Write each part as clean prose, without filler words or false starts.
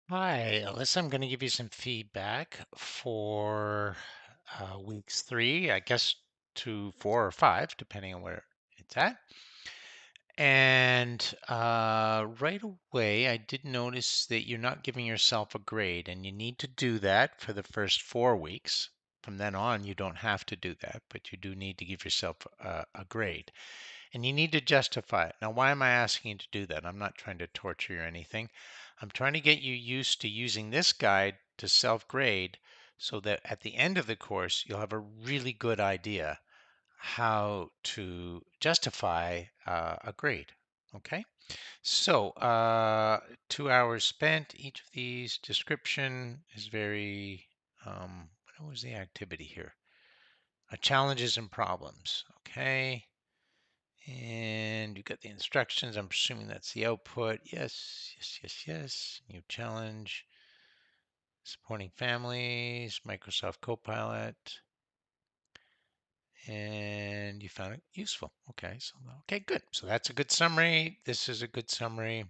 Hi, Alyssa. I'm going to give you some feedback for weeks 3, I guess, to 4 or 5, depending on where it's at. And right away, I did notice that you're not giving yourself a grade, and you need to do that for the first 4 weeks. From then on, you don't have to do that, but you do need to give yourself a grade. And you need to justify it. Now, why am I asking you to do that? I'm not trying to torture you or anything. I'm trying to get you used to using this guide to self grade so that at the end of the course, you'll have a really good idea how to justify a grade. Okay, so 2 hours spent. Each of these description is very, what was the activity here? Challenges and problems. Okay. And you got the instructions. I'm assuming that's the output. Yes, yes, yes, yes. New challenge. Supporting families, Microsoft Copilot. And you found it useful. Okay, good. So that's a good summary. This is a good summary.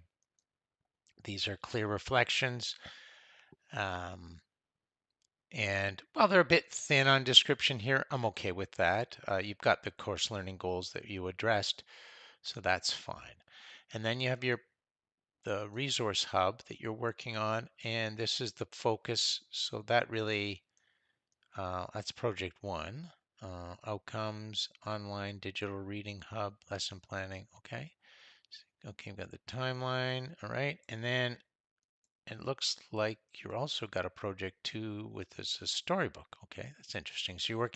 These are clear reflections. Um, and while they're a bit thin on description here, I'm okay with that. You've got the course learning goals that you addressed, so that's fine. And then you have the resource hub that you're working on, and this is the focus. So that really, that's project 1. Outcomes, online digital reading hub, lesson planning. Okay. Okay, we've got the timeline. All right. And then it looks like you also got a project 2 with this a storybook. Okay, that's interesting. So you're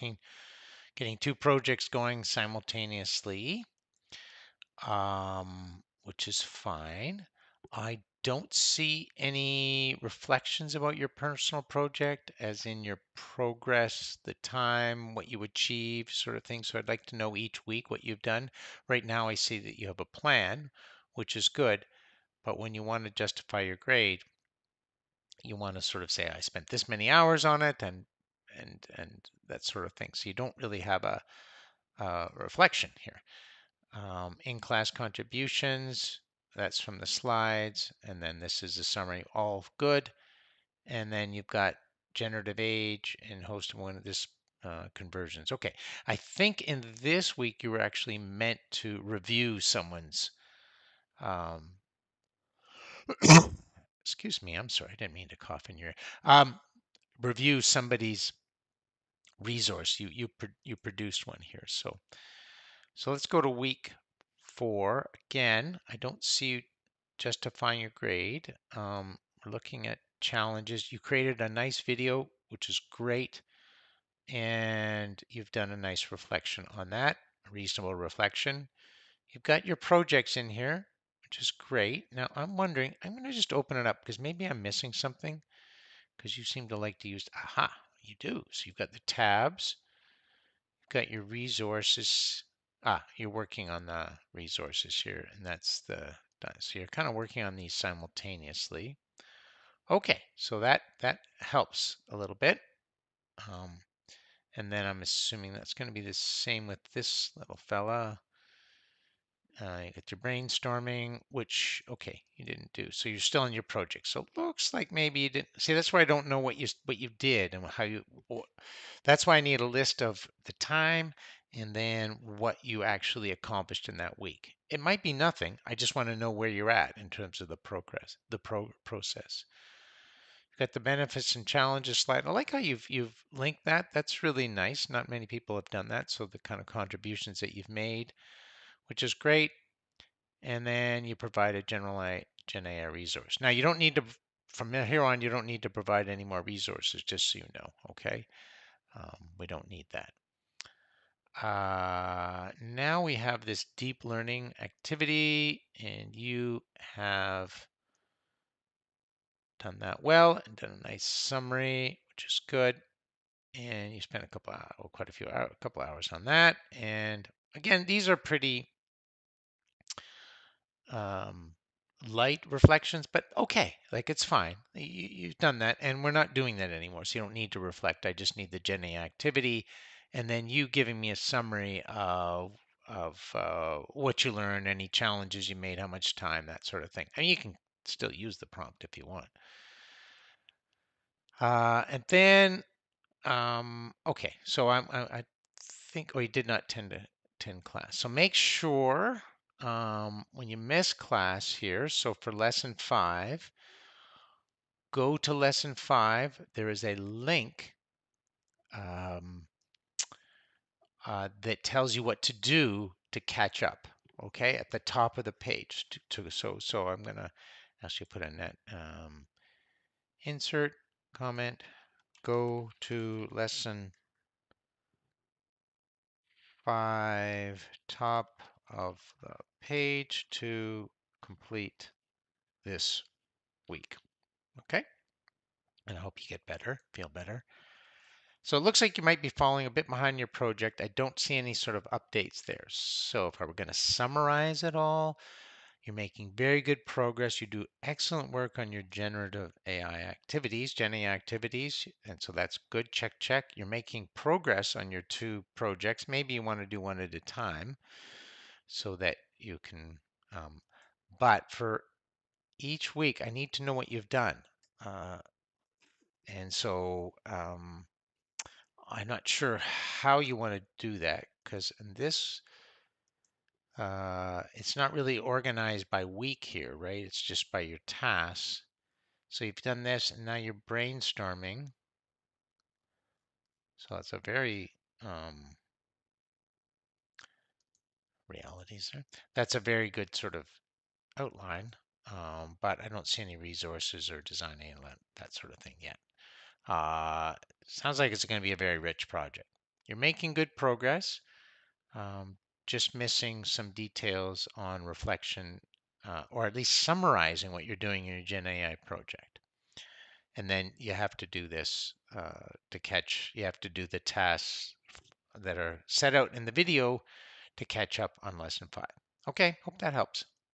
getting 2 projects going simultaneously, which is fine. I don't see any reflections about your personal project, as in your progress, the time, what you achieved, sort of thing. So I'd like to know each week what you've done. Right now, I see that you have a plan, which is good. But when you want to justify your grade, you want to sort of say, I spent this many hours on it, and that sort of thing. So you don't really have a reflection here. In-class contributions, that's from the slides, and then this is a summary, all good. And then you've got generative age and host of one of this conversions. Okay, I think in this week you were actually meant to review someone's, um, excuse me, I'm sorry, I didn't mean to cough in your ear. Review somebody's resource. You produced one here, so let's go to week 4. Again, I don't see you justifying your grade. We're looking at challenges. You created a nice video, which is great, and you've done a nice reflection on that, a reasonable reflection. You've got your projects in here, which is great. Now, I'm wondering, I'm going to just open it up because maybe I'm missing something, because you seem to like to use, aha, you do. So you've got the tabs, you've got your resources. You're working on the resources here, and that's the done. So you're kind of working on these simultaneously. Okay, so that helps a little bit. Um, and then I'm assuming that's going to be the same with this little fella. You got your brainstorming, which, okay, you didn't do. So you're still in your project. So it looks like maybe you didn't. See, that's why I don't know what you did and how you. That's why I need a list of the time and then what you actually accomplished in that week. It might be nothing. I just want to know where you're at in terms of the progress, the process. You've got the benefits and challenges slide. I like how you've linked that. That's really nice. Not many people have done that. So the kind of contributions that you've made, which is great. And then you provide a Gen AI resource. Now you don't need to, from here on, you don't need to provide any more resources, just so you know, okay? We don't need that. Now we have this deep learning activity, and you have done that well and done a nice summary, which is good. And you spent quite a few hours, a couple hours on that. And again, these are pretty um, light reflections, but okay, like it's fine. You've done that, and we're not doing that anymore, so you don't need to reflect. I just need the Gen A activity, and then you giving me a summary of what you learned, any challenges you made, how much time, that sort of thing. I mean, you can still use the prompt if you want. And then, okay, so I think, oh, you did not attend class. So make sure when you miss class here, so for lesson 5, go to lesson 5. There is a link um, that tells you what to do to catch up. Okay, at the top of the page. So I'm gonna ask you to put in that insert comment. Go to lesson 5, top of the page to complete this week. Okay, and I hope you get better, feel better. So it looks like you might be falling a bit behind your project. I don't see any sort of updates there. So if I were going to summarize it all, you're making very good progress. You do excellent work on your generative AI activities, Gen AI activities, and so that's good. Check, check. You're making progress on your 2 projects. Maybe you want to do one at a time so that you can, um, but for each week, I need to know what you've done. Uh, and so I'm not sure how you want to do that because in this, it's not really organized by week here, right? It's just by your tasks. So you've done this and now you're brainstorming. So it's a very realities there. That's a very good sort of outline, but I don't see any resources or designing and that sort of thing yet. Sounds like it's going to be a very rich project. You're making good progress, um, just missing some details on reflection, or at least summarizing what you're doing in your Gen AI project. And then you have to do this to catch, you have to do the tasks that are set out in the video to catch up on lesson 5. Okay, hope that helps.